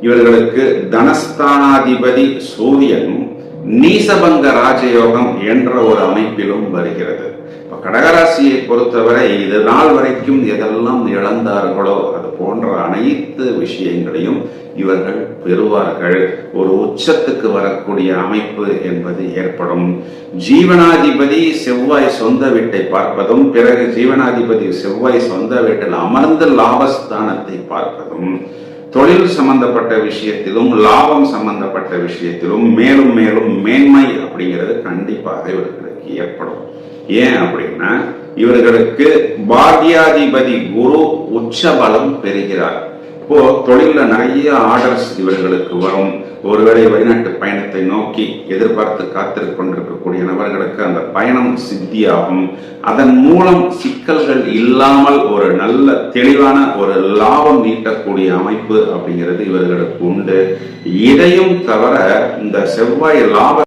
இவர்களுக்கு தனஸ்தானாதிபதி சூரியன் நீசபங்க ராஜயோகம் என்ற ஒரு அமைப்பிலும் வருகிறது. கடகராசியை பொறுத்தவரை இது நாள் வரைக்கும் எதெல்லாம் இழந்தார்களோ அது போன்ற அனைத்து விஷயங்களையும் இவர்கள் பெறுவார்கள். ஒரு உச்சத்துக்கு வரக்கூடிய அமைப்பு என்பது ஏற்படும். ஜீவனாதிபதி செவ்வாய் சொந்த வீட்டை பார்ப்பதும், பிறகு ஜீவனாதிபதி செவ்வாய் சொந்த வீட்டில் அமர்ந்து லாபஸ்தானத்தை பார்ப்பதும் தொழில் சம்பந்தப்பட்ட விஷயத்திலும் லாபம் சம்பந்தப்பட்ட விஷயத்திலும் மேலும் மேலும் மேன்மை அப்படிங்கிறது கண்டிப்பாக இவர்களுக்கு ஏற்படும். ஏன் அப்படின்னா இவர்களுக்கு பாக்யாதிபதி குரு உச்ச பலம் பெறுகிறார். இப்போ தொழில நிறைய ஆர்டர்ஸ் இவர்களுக்கு வரும். ஒருவேளை வெளிநாட்டு பயணத்தை நோக்கி எதிர்பார்த்து காத்திருக்க கொண்டிருக்கக்கூடிய நபர்களுக்கு அந்த பயணம் சித்தியாகும். அதன் மூலம் சிக்கல்கள் இல்லாமல் ஒரு நல்ல தெளிவான ஒரு லாபம் ஈட்டக்கூடிய அமைப்பு அப்படிங்கிறது இவர்களுக்கு உண்டு. இதையும் தவிர இந்த செவ்வாய் லாப